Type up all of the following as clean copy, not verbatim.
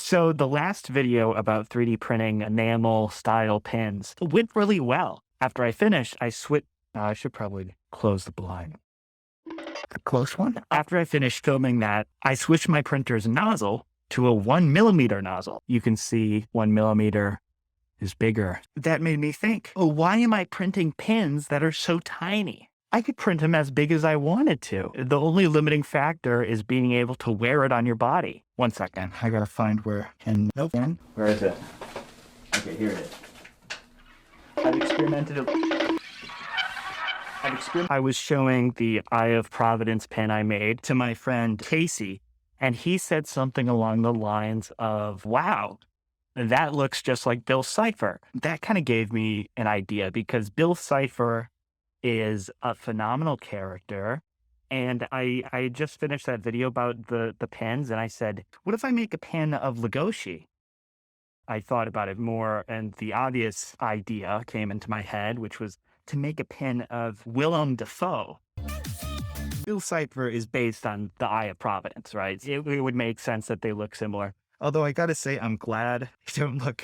So the last video about 3D printing enamel style pins went really well. After I finished, I switched. I should probably close the blind. A close one. After I finished filming that, I switched my printer's nozzle to a 1mm nozzle. You can see 1mm is bigger. That made me think, oh, why am I printing pins that are so tiny? I could print them as big as I wanted to. The only limiting factor is being able to wear it on your body. 1 second, I gotta find where. And no pen. Where is it? Okay, here it is. I've experimented. I was showing the Eye of Providence pin I made to my friend Casey, and he said something along the lines of, wow, that looks just like Bill Cipher. That kind of gave me an idea because Bill Cipher is a phenomenal character. And I just finished that video about the pens, and I said, what if I make a pen of Legoshi? I thought about it more, and the obvious idea came into my head, which was to make a pen of Willem Dafoe. Bill Cipher is based on the Eye of Providence, right? It would make sense that they look similar. Although I gotta say, I'm glad they don't look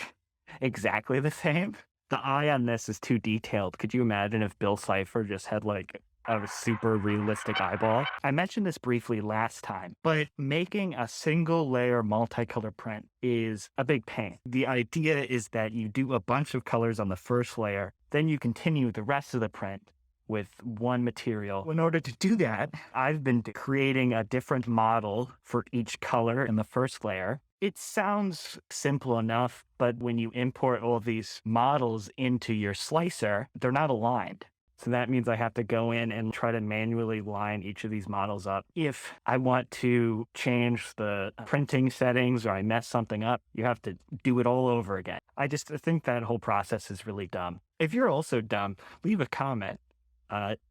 exactly the same. The eye on this is too detailed. Could you imagine if Bill Cipher just had like a super realistic eyeball? I mentioned this briefly last time, but making a single layer multicolor print is a big pain. The idea is that you do a bunch of colors on the first layer, then you continue the rest of the print with one material. In order to do that, I've been creating a different model for each color in the first layer. It sounds simple enough, but when you import all of these models into your slicer, they're not aligned. So that means I have to go in and try to manually line each of these models up. If I want to change the printing settings or I mess something up, you have to do it all over again. I think that whole process is really dumb. If you're also dumb, leave a comment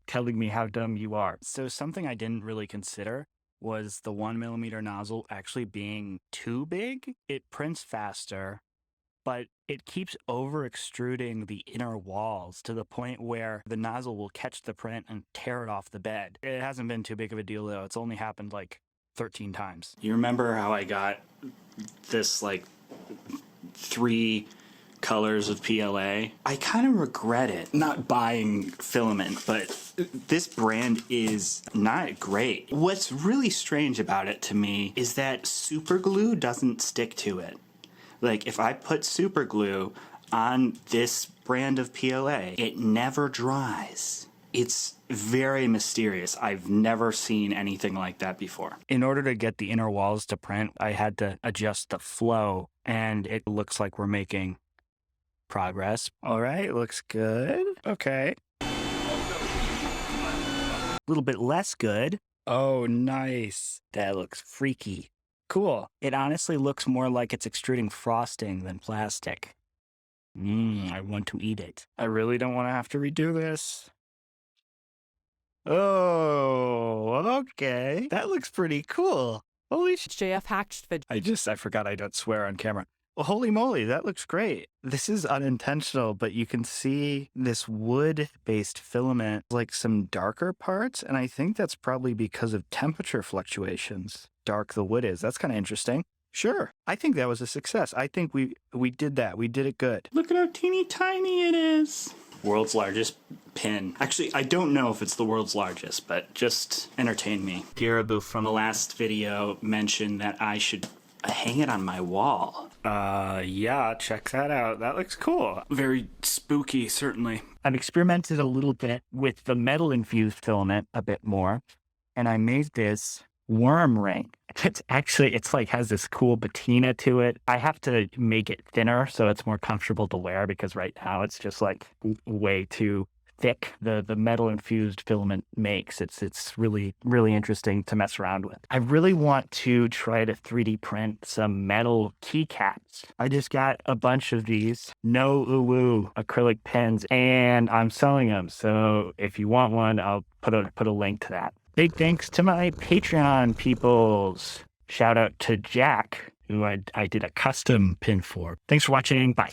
telling me how dumb you are. So something I didn't really consider was the 1mm nozzle actually being too big. It prints faster, but it keeps over extruding the inner walls to the point where the nozzle will catch the print and tear it off the bed. It hasn't been too big of a deal though. It's only happened like 13 times. You remember how I got this like 3 colors of PLA? I kind of regret it not buying filament, but this brand is not great. What's really strange about it to me is that super glue doesn't stick to it. Like if I put super glue on this brand of PLA, it never dries. It's very mysterious. I've never seen anything like that before. In order to get the inner walls to print, I had to adjust the flow, and it looks like we're making progress. All right, looks good. Okay. A little bit less good. Oh, nice. That looks freaky. Cool. It honestly looks more like it's extruding frosting than plastic. I want to eat it. I really don't want to have to redo this. Oh, okay. That looks pretty cool. Holy shit. JF hacked vid. I forgot I don't swear on camera. Well, holy moly, that looks great. This is unintentional, but you can see this wood-based filament, like some darker parts, and I think that's probably because of temperature fluctuations. Dark the wood is. That's kind of interesting. Sure, I think that was a success. I think we did that. We did it good. Look at how teeny tiny it is. World's largest pin. Actually, I don't know if it's the world's largest, but just entertain me. Girabu from the last video mentioned that I should hang it on my wall. Yeah, check that out. That looks cool. Very spooky, certainly. I've experimented a little bit with the metal-infused filament a bit more, and I made this worm ring. It's like has this cool patina to it. I have to make it thinner so it's more comfortable to wear because right now it's just like way too thick. The metal infused filament makes it's really, really interesting to mess around with. I really want to try to 3D print some metal keycaps. I just got a bunch of these no uwu acrylic pens and I'm selling them. So if you want one, I'll put a link to that. Big thanks to my Patreon peoples. Shout out to Jack, who I did a custom pin for. Thanks for watching. Bye.